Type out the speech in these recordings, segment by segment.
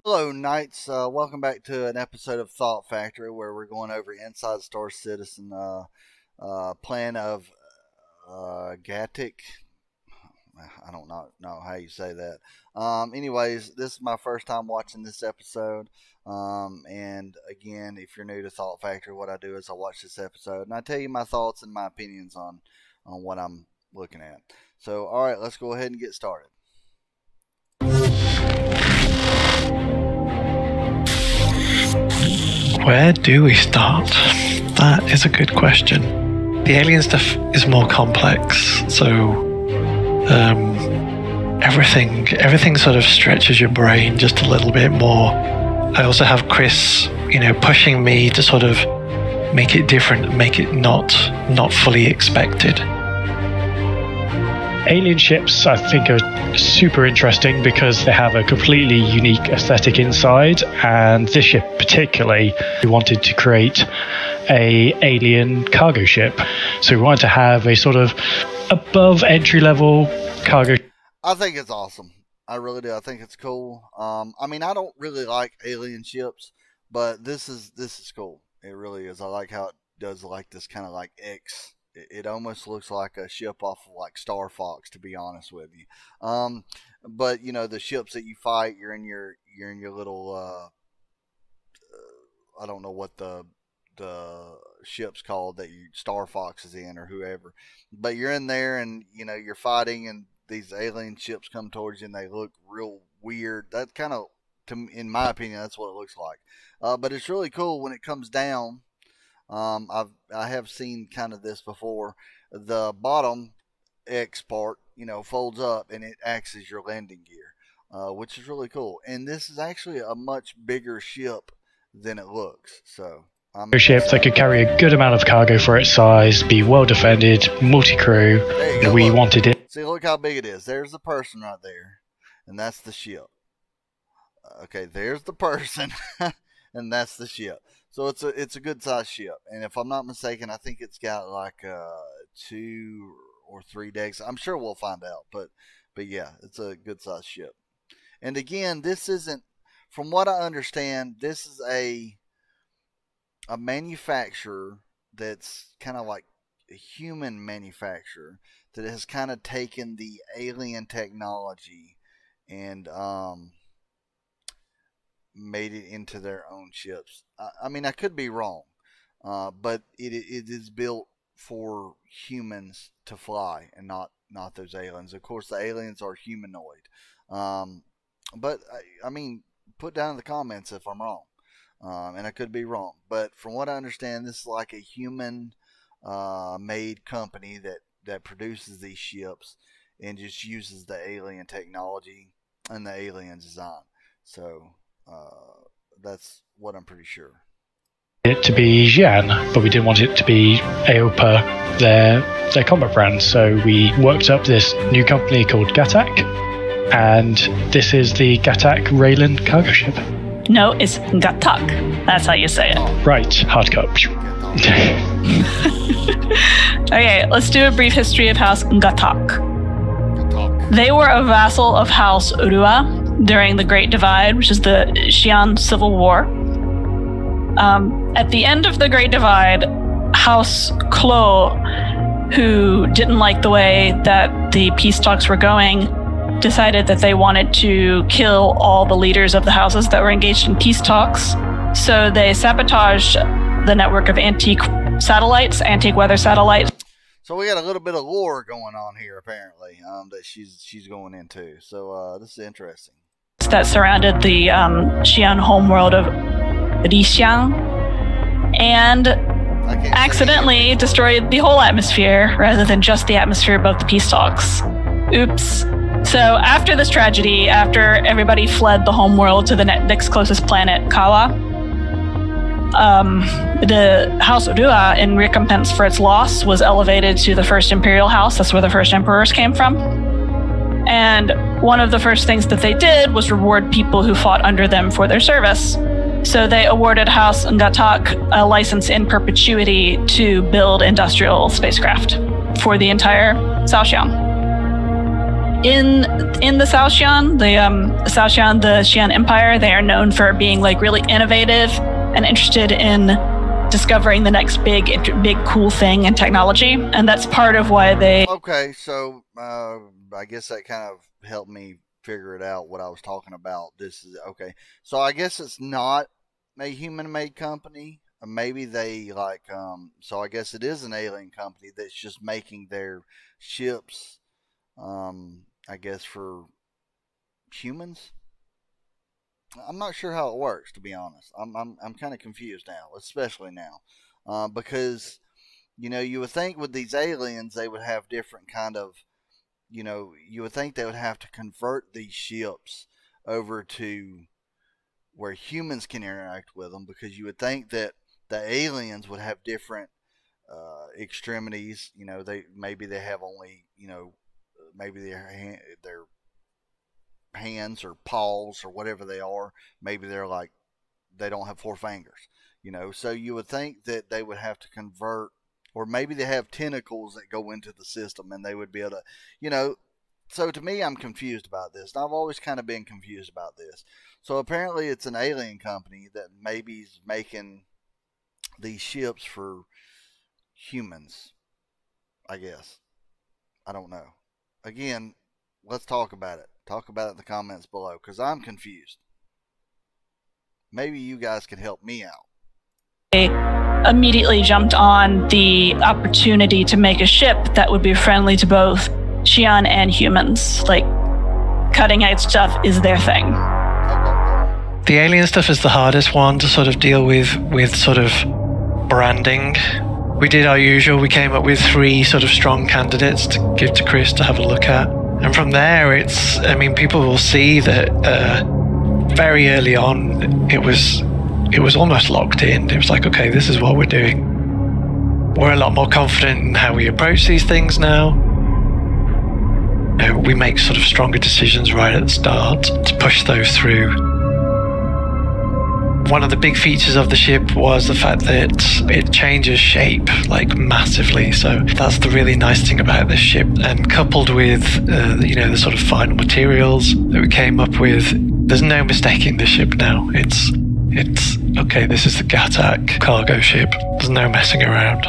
Hello, Knights. Welcome back to an episode of Thought Factory where we're going over Inside Star Citizen plan of Gatac. I don't know how you say that. Anyways, this is my first time watching this episode. And again, if you're new to Thought Factory, what I do is I watch this episode and I tell you my thoughts and my opinions on what I'm looking at. So, all right, let's go ahead and get started. Where do we start? That is a good question. The alien stuff is more complex, so everything sort of stretches your brain just a little bit more. I also have Chris, pushing me to sort of make it different, make it not fully expected. Alien ships, I think, are super interesting because they have a completely unique aesthetic inside, and this ship particularly, we wanted to create a alien cargo ship. So we wanted to have a sort of above entry-level cargo. I think it's awesome. I really do. I think it's cool. I mean, I don't really like alien ships, but this is cool. It really is. I like how it does like this kind of like X. It almost looks like a ship off of like Star Fox, to be honest with you. But the ships that you fight, you're in your little I don't know what the ship's called that Star Fox is in or whoever. But you're in there and you're fighting, and these alien ships come towards you and they look real weird. That kind of, in my opinion, that's what it looks like. But it's really cool when it comes down. I have seen kind of this before. The bottom X part, folds up and it acts as your landing gear, which is really cool. And this is actually a much bigger ship than it looks. So a ship that could carry a good amount of cargo for its size, be well defended, multi-crew. We wanted it. See, look how big it is. There's the person right there, and that's the ship. Okay, there's the person, and that's the ship. So it's a good sized ship, and if I'm not mistaken, I think it's got like 2 or 3 decks. I'm sure we'll find out, but yeah, it's a good sized ship. And again, this isn't, from what I understand, this is a manufacturer that's kind of like a human manufacturer that has kind of taken the alien technology and made it into their own ships. I mean, I could be wrong, but it is built for humans to fly and not those aliens. Of course, the aliens are humanoid, but I mean, put down in the comments if I'm wrong, and I could be wrong. But from what I understand, this is like a human made company that produces these ships and just uses the alien technology and the alien design. So that's what I'm pretty sure. It to be Xian, but we didn't want it to be AOPA, their combat brand. So we worked up this new company called Gatac, and this is the Gatac Raylan cargo ship. No, it's Gatac. That's how you say it. Right, hard cut. Okay, let's do a brief history of House Gatac. They were a vassal of House Urua during the Great Divide, which is the Xian Civil War. At the end of the Great Divide, House Klo, who didn't like the way that the peace talks were going, decided that they wanted to kill all the leaders of the houses that were engaged in peace talks. So they sabotaged the network of antique weather satellites. So we got a little bit of lore going on here, apparently, that she's going into. So this is interesting. That surrounded the Xian homeworld of Xian, and accidentally destroyed the whole atmosphere rather than just the atmosphere above the peace talks. Oops. So after this tragedy, after everybody fled the homeworld to the next closest planet, Kawa, the House Urua, in recompense for its loss, was elevated to the first imperial house. That's where the first emperors came from. And one of the first things that they did was reward people who fought under them for their service. So they awarded House Gatac a license in perpetuity to build industrial spacecraft for the entire South Xian. in the South Xian, the South Xian, the Xian Empire, they are known for being like really innovative and interested in discovering the next big cool thing in technology, and that's part of why they. Okay, so I guess that kind of helped me figure it out what I was talking about. This is okay. So I guess it's not a human-made company. Maybe they like so I guess it is an alien company that's just making their ships I guess for humans. I'm not sure how it works, to be honest. I'm kind of confused now, especially now, because you would think with these aliens they would have different kind of, you would think they would have to convert these ships over to where humans can interact with them, because you would think that the aliens would have different extremities. Maybe they have only, maybe their hands or paws or whatever they are. Maybe they're like, they don't have 4 fingers. So you would think that they would have to convert, or maybe they have tentacles that go into the system and they would be able to, so to me, I'm confused about this. And I've always kind of been confused about this. So apparently it's an alien company that maybe is making these ships for humans, I guess. I don't know. Again, let's talk about it. Talk about it in the comments below, because I'm confused. Maybe you guys can help me out. They immediately jumped on the opportunity to make a ship that would be friendly to both Xian and humans. Like, cutting edge stuff is their thing. The alien stuff is the hardest one to sort of deal with sort of branding. We did our usual. We came up with 3 sort of strong candidates to give to Chris to have a look at. And from there, people will see that very early on, it was almost locked in. It was like, okay, this is what we're doing. We're a lot more confident in how we approach these things now. We make sort of stronger decisions right at the start to push those through. One of the big features of the ship was the fact that it changes shape like massively. So that's the really nice thing about this ship. And coupled with the sort of final materials that we came up with, there's no mistaking the ship now. It's okay. This is the Gatac cargo ship. There's no messing around.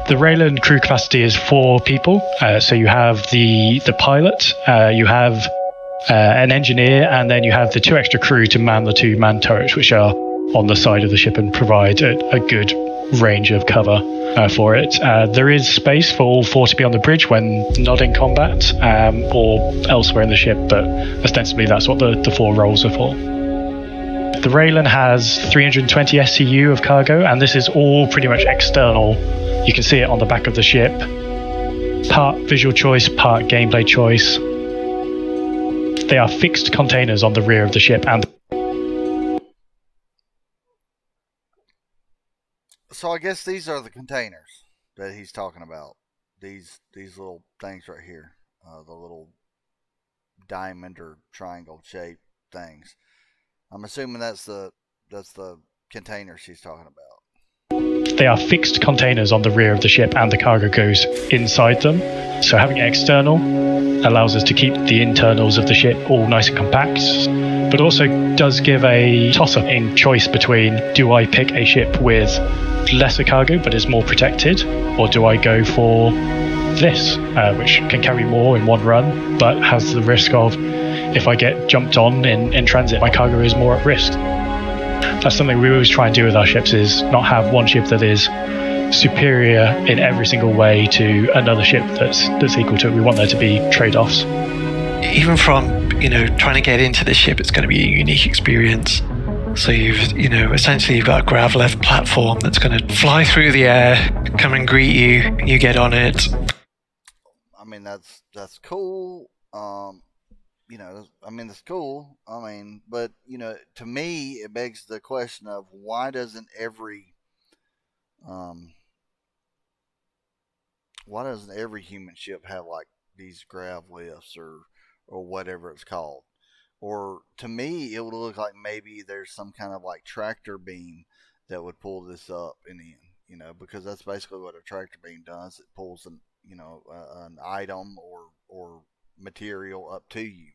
The Raylan crew capacity is 4 people. So you have the pilot, you have an engineer, and then you have the 2 extra crew to man the 2 man turrets, which are on the side of the ship and provide a good range of cover for it. There is space for all 4 to be on the bridge when not in combat or elsewhere in the ship, but ostensibly that's what the 4 roles are for. The Raylan has 320 SCU of cargo, and this is all pretty much external. You can see it on the back of the ship. Part visual choice, part gameplay choice. They are fixed containers on the rear of the ship. And so I guess these are the containers that he's talking about. These little things right here, the little diamond or triangle shaped things. I'm assuming that's the containers he's talking about. They are fixed containers on the rear of the ship, and the cargo goes inside them. So having it external allows us to keep the internals of the ship all nice and compact, but also does give a toss-up in choice between, do I pick a ship with lesser cargo but is more protected, or do I go for this, which can carry more in one run, but has the risk of, if I get jumped on in transit, my cargo is more at risk. That's something we always try and do with our ships, is not have one ship that is superior in every single way to another ship that's equal to it. We want there to be trade-offs. Even from, trying to get into the ship, it's going to be a unique experience. So essentially you've got a grav-left platform that's going to fly through the air, come and greet you, you get on it. I mean, that's cool. It's cool. But, to me, it begs the question of why doesn't every human ship have like these grav lifts or whatever it's called? Or to me, it would look like maybe there's some kind of like tractor beam that would pull this up and in, because that's basically what a tractor beam does. It pulls an item or material up to you.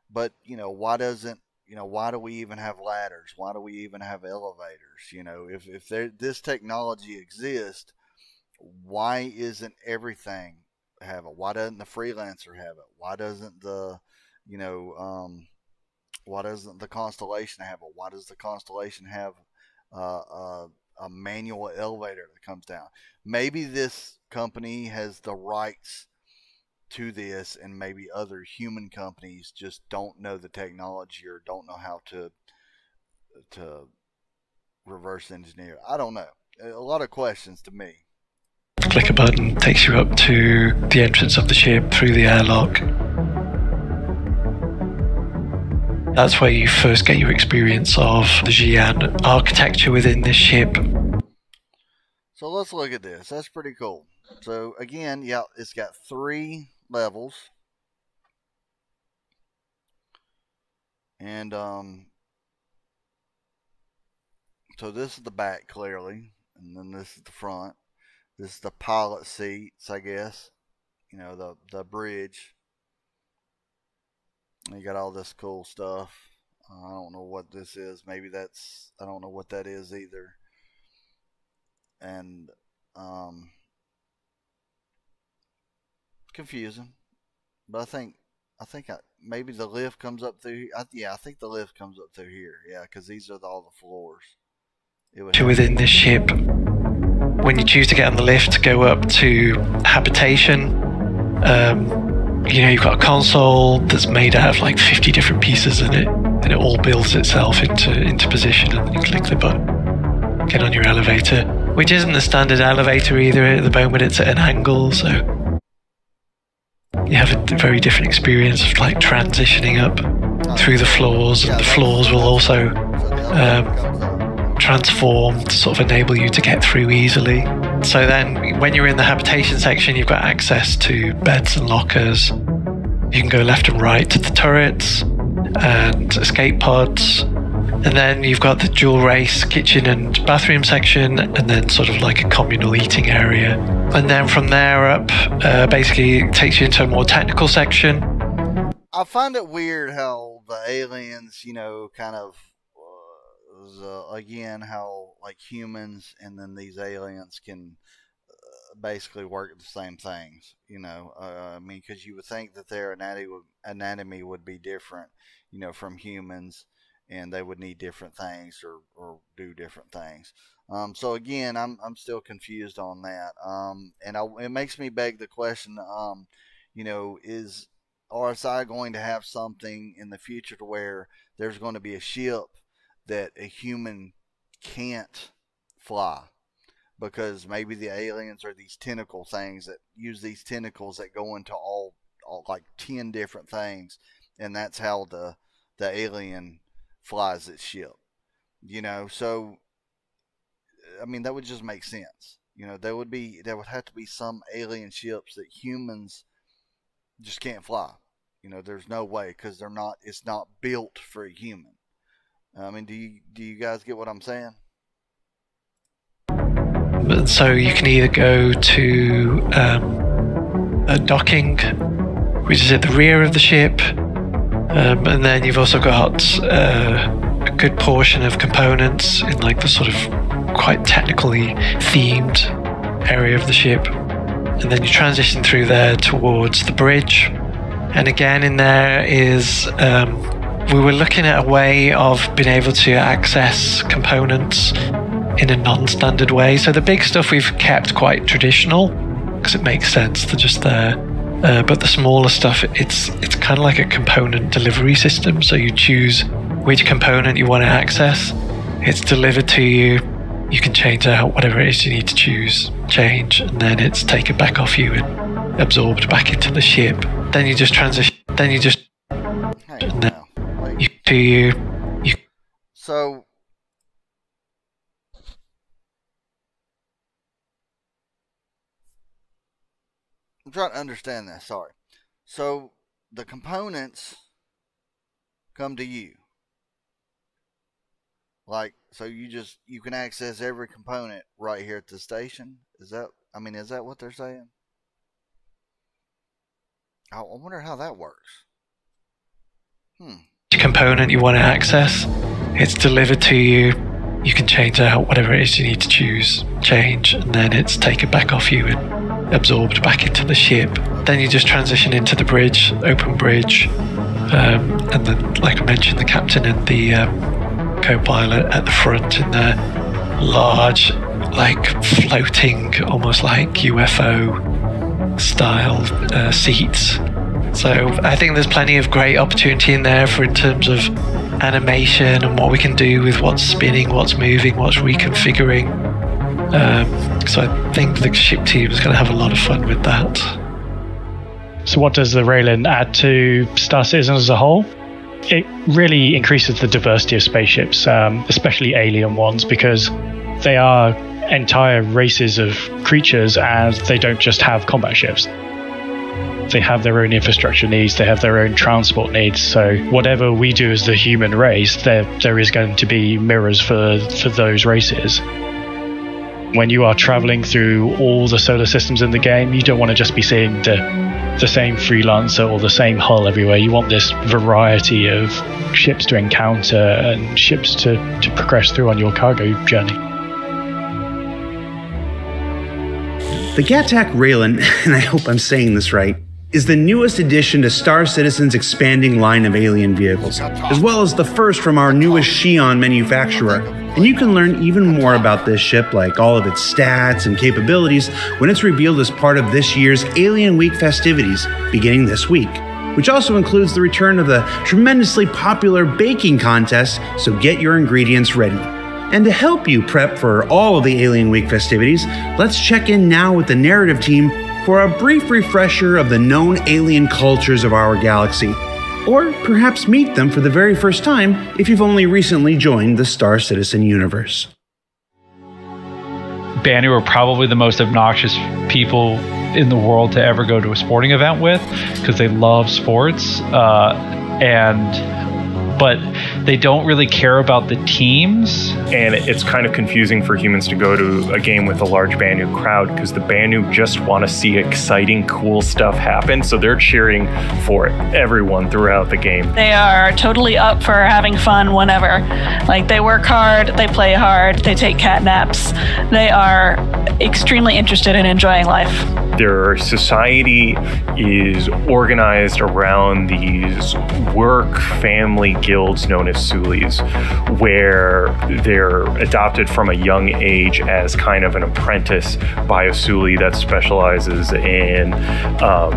But why doesn't why do we even have ladders? Why do we even have elevators? If this technology exists, why isn't everything have it? Why doesn't the freelancer have it? Why doesn't the why doesn't the Constellation have it? Why does the Constellation have a manual elevator that comes down? Maybe this company has the rights to this, and maybe other human companies just don't know the technology or don't know how to reverse engineer. I don't know. A lot of questions to me. Click a button, takes you up to the entrance of the ship through the airlock. That's where you first get your experience of the Xian architecture within this ship. So let's look at this. That's pretty cool. So again, yeah, it's got 3 levels. And so this is the back clearly, and then this is the front. This is the pilot seats, I guess. The bridge. You got all this cool stuff. I don't know what this is. Maybe that's, I don't know what that is either. And confusing. But I think maybe the lift comes up through. Yeah, I think the lift comes up through here. Yeah, because these are all the floors. Within this ship, when you choose to get on the lift, go up to habitation. You've got a console that's made out of like 50 different pieces in it, and it all builds itself into position, and then you click the button, get on your elevator, which isn't the standard elevator either. At the moment it's at an angle, so you have a very different experience of like transitioning up through the floors, and the floors will also transform to sort of enable you to get through easily. So then when you're in the habitation section, you've got access to beds and lockers. You can go left and right to the turrets and escape pods. And then you've got the dual race kitchen and bathroom section, and then sort of like a communal eating area. And then from there up, basically it takes you into a more technical section. I find it weird how the aliens, kind of again, how like humans and then these aliens can basically work at the same things. I mean, because you would think that their anatomy would be different, from humans, and they would need different things or do different things. So again, I'm still confused on that. It makes me beg the question, is RSI going to have something in the future to where there's going to be a ship that a human can't fly, because maybe the aliens are these tentacle things that use these tentacles that go into all like 10 different things, and that's how the alien flies its ship. So I mean, that would just make sense. There would have to be some alien ships that humans just can't fly. There's no way, because it's not built for a human. I mean, do you guys get what I'm saying? So you can either go to a docking, which is at the rear of the ship, and then you've also got a good portion of components in like the sort of quite technically themed area of the ship, and then you transition through there towards the bridge. And again, in there is we were looking at a way of being able to access components in a non-standard way. So the big stuff we've kept quite traditional, because it makes sense, they're just there. But the smaller stuff, it's kind of like a component delivery system. So you choose which component you want to access. It's delivered to you. You can change out whatever it is you need to change, and then it's taken back off you and absorbed back into the ship. Then you just transition. Then you just. So I'm trying to understand this. Sorry. So the components come to you. So you can access every component right here at the station. Is that what they're saying? I wonder how that works. Component you want to access, it's delivered to you. You can change out whatever it is you need to change, and then it's taken back off you and absorbed back into the ship. Then you just transition into the bridge, open bridge, and then, like I mentioned, the captain and the co-pilot at the front in the large, like floating, almost like UFO style seats. So I think there's plenty of great opportunity in there in terms of animation and what we can do with what's spinning, what's moving, what's reconfiguring. So I think the ship team is going to have a lot of fun with that. So what does the Raylan add to Star Citizen as a whole? It really increases the diversity of spaceships, especially alien ones, because they are entire races of creatures and they don't just have combat ships. They have their own infrastructure needs, they have their own transport needs, so whatever we do as the human race, there is going to be mirrors for those races. When you are traveling through all the solar systems in the game, you don't want to just be seeing the same freelancer or the same hull everywhere. You want this variety of ships to encounter and ships to progress through on your cargo journey. The Gatac Raylan, and I hope I'm saying this right, is the newest addition to Star Citizen's expanding line of alien vehicles, as well as the first from our newest Xian manufacturer. And you can learn even more about this ship, like all of its stats and capabilities, when it's revealed as part of this year's Alien Week festivities, beginning this week, which also includes the return of the tremendously popular baking contest, so get your ingredients ready. And to help you prep for all of the Alien Week festivities, let's check in now with the narrative team for a brief refresher of the known alien cultures of our galaxy, or perhaps meet them for the very first time if you've only recently joined the Star Citizen universe. Banu are probably the most obnoxious people in the world to ever go to a sporting event with, because they love sports, but they don't really care about the teams. And it's kind of confusing for humans to go to a game with a large Banu crowd, because the Banu just want to see exciting, cool stuff happen. So they're cheering for everyone throughout the game. They are totally up for having fun whenever. Like, they work hard, they play hard, they take cat naps. They are extremely interested in enjoying life. Their society is organized around these work family guilds known as Sulis, where they're adopted from a young age as kind of an apprentice by a Suli that specializes in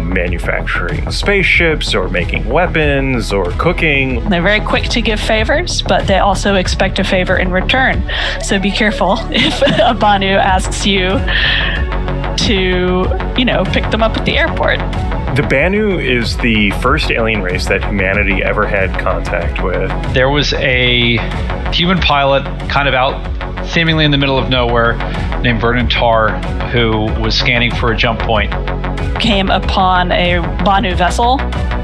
manufacturing spaceships or making weapons or cooking. They're very quick to give favors, but they also expect a favor in return. So be careful if a Banu asks you to, pick them up at the airport. The Banu is the first alien race that humanity ever had contact with. There was a human pilot kind of out seemingly in the middle of nowhere named Vernon Tarr, who was scanning for a jump point. Came upon a Banu vessel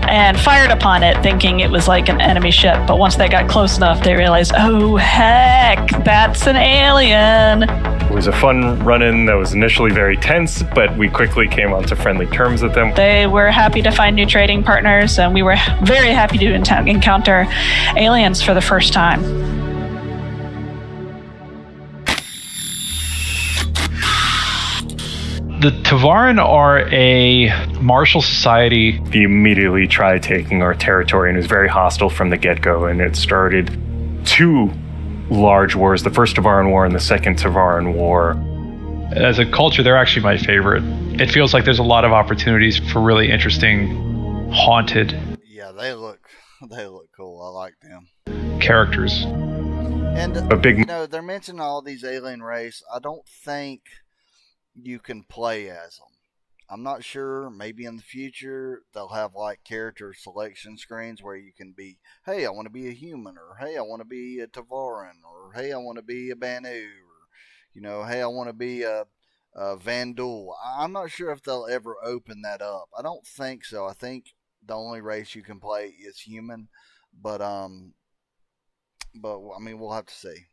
and fired upon it thinking it was like an enemy ship. But once they got close enough, they realized, oh, heck, that's an alien. It was a fun run-in that was initially very tense, but we quickly came onto friendly terms with them. They were happy to find new trading partners, and we were very happy to encounter aliens for the first time. The Tavarin are a martial society. He immediately tried taking our territory and was very hostile from the get-go, and it started two large wars, the first Tavarin War and the second Tavarin War. As a culture, they're actually my favorite. It feels like there's a lot of opportunities for really interesting, haunted. Yeah, they look cool. I like them. Characters. And they're mentioning all these alien race. I don't think you can play as them. I'm not sure. Maybe in the future they'll have like character selection screens where you can be, hey, I want to be a human, or hey, I want to be a Tavarin, or hey, I want to be a Banu, or hey, I want to be a Vandul. I'm not sure if they'll ever open that up. I don't think so. I think the only race you can play is human, but I mean, we'll have to see.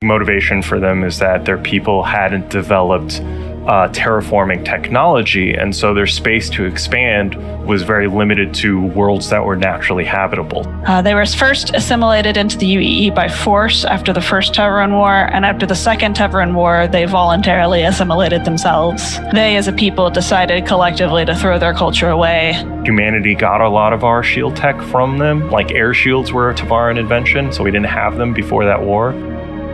Motivation for them is that their people hadn't developed terraforming technology, and so their space to expand was very limited to worlds that were naturally habitable. They were first assimilated into the UEE by force after the first Tavarin War, and after the second Tavarin War, they voluntarily assimilated themselves. They, as a people, decided collectively to throw their culture away. Humanity got a lot of our shield tech from them, like air shields were a Tavarin invention, so we didn't have them before that war.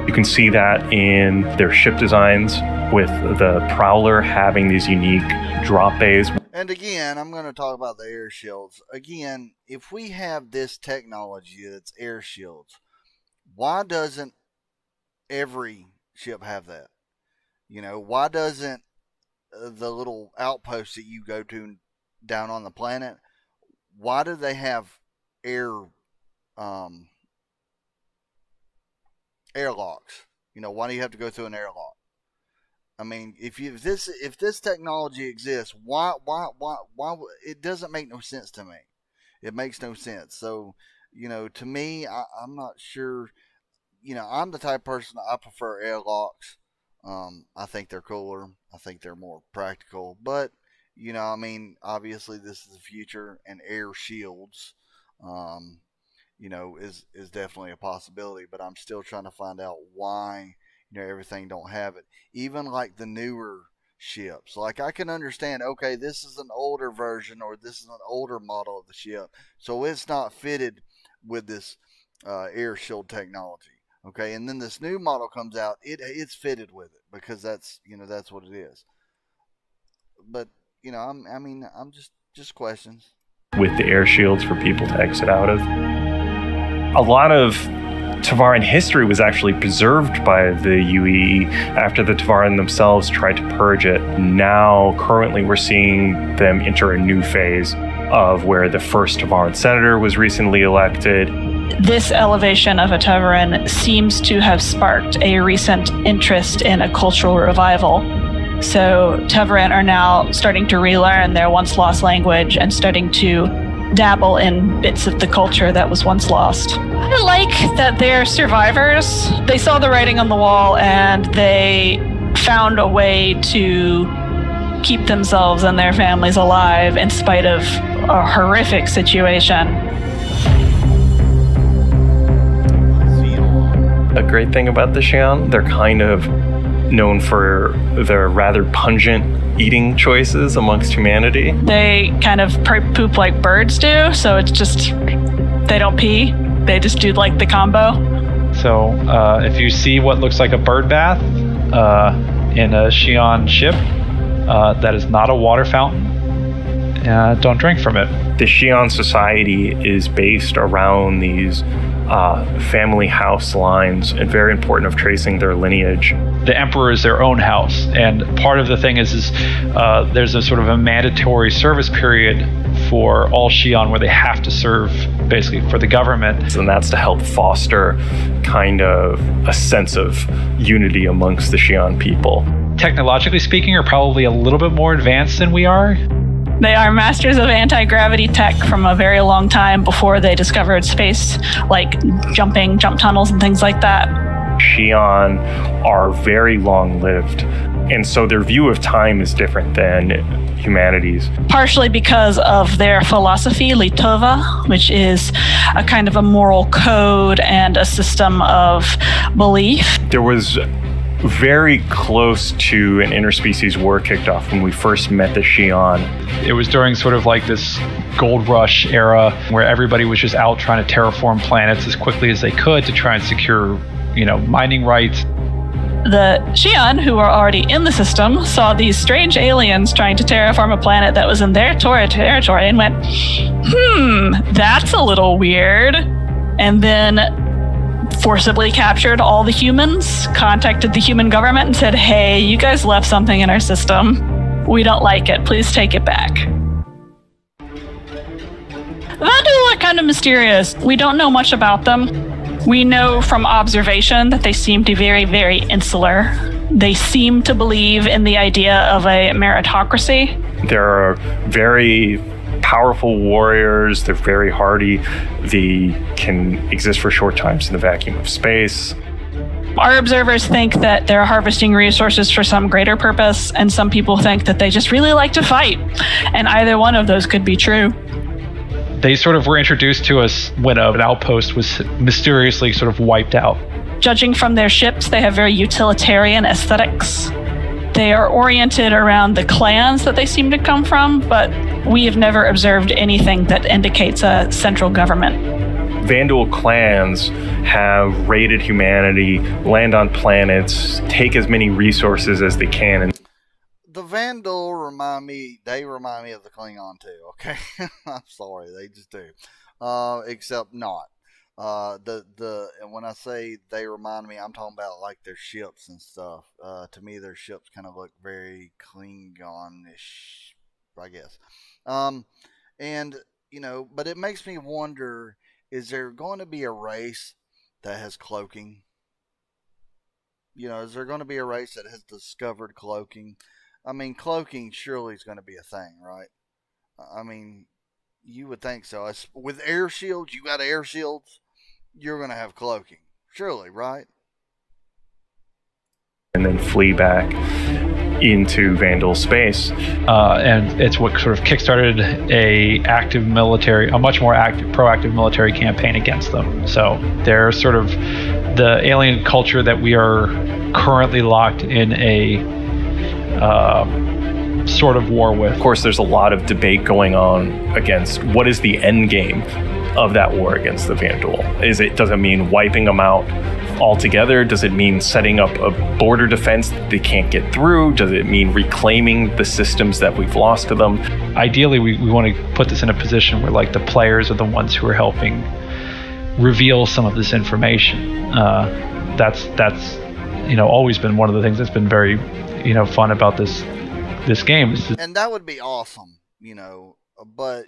You can see that in their ship designs, with the Prowler having these unique drop bays. And again, I'm going to talk about the air shields. Again, if we have this technology that's air shields, why doesn't every ship have that? You know, why doesn't the little outposts that you go to down on the planet, why do they have airlocks? You know, why do you have to go through an airlock? I mean, if this technology exists, why it doesn't make no sense to me. It makes no sense. So, you know, to me, I'm not sure. You know, I'm the type of person, I prefer airlocks. I think they're cooler. I think they're more practical. But, you know, I mean, obviously this is the future, and air shields, you know, is definitely a possibility. But I'm still trying to find out why, you know, everything don't have it. Even like the newer ships, like I can understand, okay, this is an older version, or this is an older model of the ship, so it's not fitted with this air shield technology. Okay, and then this new model comes out, it's fitted with it, because that's, you know, that's what it is. But, you know, I'm just questions. With the air shields for people to exit out of. A lot of Tavarin history was actually preserved by the UEE after the Tavarin themselves tried to purge it. Now, currently, we're seeing them enter a new phase of where the first Tavarin senator was recently elected. This elevation of a Tavarin seems to have sparked a recent interest in a cultural revival. So Tavarin are now starting to relearn their once lost language and starting to dabble in bits of the culture that was once lost. I like that they're survivors. They saw the writing on the wall and they found a way to keep themselves and their families alive in spite of a horrific situation. A great thing about the Xian, they're kind of known for their rather pungent eating choices amongst humanity. They kind of poop like birds do, so it's just, they don't pee, they just do like the combo. So if you see what looks like a bird bath in a Xian ship, that is not a water fountain. Don't drink from it. The Xian society is based around these family house lines, and very important of tracing their lineage. The emperor is their own house, and part of the thing is there's a sort of a mandatory service period for all Xian where they have to serve basically for the government. And that's to help foster kind of a sense of unity amongst the Xian people. Technologically speaking, are probably a little bit more advanced than we are. They are masters of anti-gravity tech from a very long time before they discovered space, like jump tunnels and things like that. Xian are very long-lived, and so their view of time is different than humanity's. Partially because of their philosophy, Litova, which is a kind of a moral code and a system of belief. There was very close to an interspecies war kicked off when we first met the Xian. It was during sort of like this gold rush era where everybody was just out trying to terraform planets as quickly as they could to try and secure, you know, mining rights. The Xian, who were already in the system, saw these strange aliens trying to terraform a planet that was in their territory and went, that's a little weird. And then forcibly captured all the humans, contacted the human government and said, hey, you guys left something in our system. We don't like it. Please take it back. Banu are kind of mysterious. We don't know much about them. We know from observation that they seem to be very, very insular. They seem to believe in the idea of a meritocracy. They're very powerful warriors. They're very hardy. They can exist for short times in the vacuum of space. Our observers think that they're harvesting resources for some greater purpose, and some people think that they just really like to fight. And either one of those could be true. They sort of were introduced to us when an outpost was mysteriously sort of wiped out. Judging from their ships, they have very utilitarian aesthetics. They are oriented around the clans that they seem to come from, but we have never observed anything that indicates a central government. Vandal clans have raided humanity, land on planets, take as many resources as they can. And the Vandal remind me of the Klingon too, okay? I'm sorry, they just do. Except not. And when I say they remind me, I'm talking about like their ships and stuff. To me, their ships kind of look very Klingon-ish, I guess. And, you know, but it makes me wonder, is there going to be a race that has cloaking? You know, is there going to be a race that has discovered cloaking? I mean, cloaking surely is going to be a thing, right? I mean, you would think so. With air shields, you got air shields, you're going to have cloaking. Surely, right? And then flee back into Vandal space. And it's what sort of kickstarted a much more active, proactive military campaign against them. So they're sort of the alien culture that we are currently locked in a sort of war with. Of course, there's a lot of debate going on against what is the end game of that war against the Vandal. Does it mean wiping them out altogether? Does it mean setting up a border defense that they can't get through? Does it mean reclaiming the systems that we've lost to them? Ideally, we want to put this in a position where like the players are the ones who are helping reveal some of this information. That's always been one of the things that's been very fun about this game. And that would be awesome, but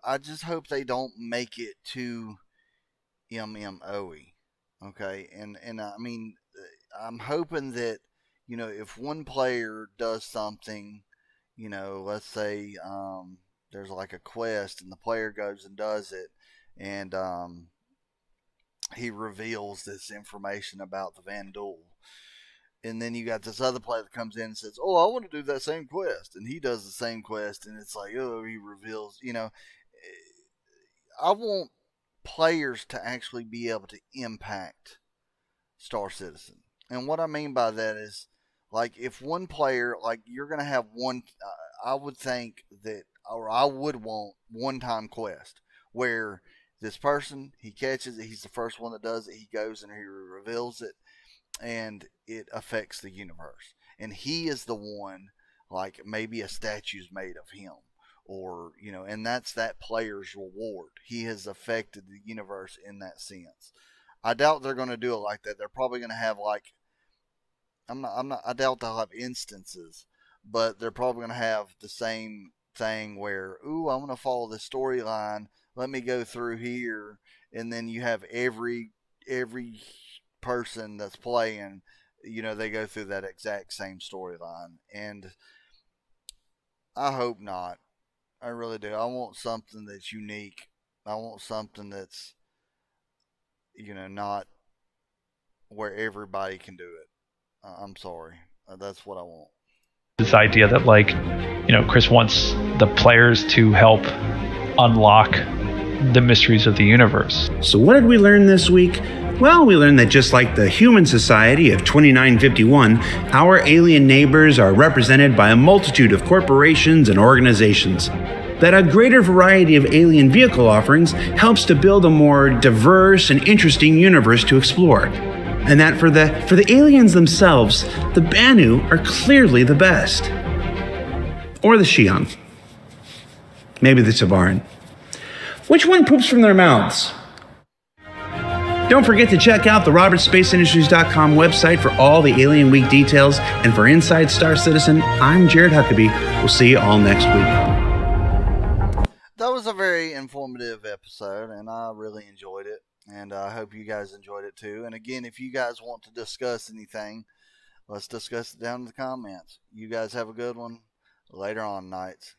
I just hope they don't make it too MMO-y. Okay, and I mean, I'm hoping that if one player does something, let's say there's like a quest and the player goes and does it, and he reveals this information about the Vandal. And then you got this other player that comes in and says, "Oh, I want to do that same quest," and he does the same quest, and it's like, oh, he reveals. I want players to actually be able to impact Star Citizen, and what I mean by that is, like, if one player, like, you're gonna have one, I would think that, or I would want one-time quest where this person, he catches it, he's the first one that does it, he goes and he reveals it, and it affects the universe, and he is the one, like maybe a statue's made of him, or and that's that player's reward. He has affected the universe in that sense. I doubt they're going to do it like that. They're probably going to have like, I doubt they'll have instances, but they're probably going to have the same thing where, ooh, I'm going to follow this storyline, let me go through here, and then you have every person that's playing, they go through that exact same storyline. And I hope not. I really do. I want something that's unique. I want something that's not where everybody can do it. I'm sorry. That's what I want. This idea that, like, Chris wants the players to help unlock the mysteries of the universe. So what did we learn this week? Well, we learned that just like the human society of 2951, our alien neighbors are represented by a multitude of corporations and organizations. That a greater variety of alien vehicle offerings helps to build a more diverse and interesting universe to explore. And that for the aliens themselves, the Banu are clearly the best. Or the Xian. Maybe the Tavarin. Which one poops from their mouths? Don't forget to check out the RobertSpaceIndustries.com website for all the Alien Week details. And for Inside Star Citizen, I'm Jared Huckabee. We'll see you all next week. That was a very informative episode, and I really enjoyed it. And I hope you guys enjoyed it too. And again, if you guys want to discuss anything, let's discuss it down in the comments. You guys have a good one. Later on, nights.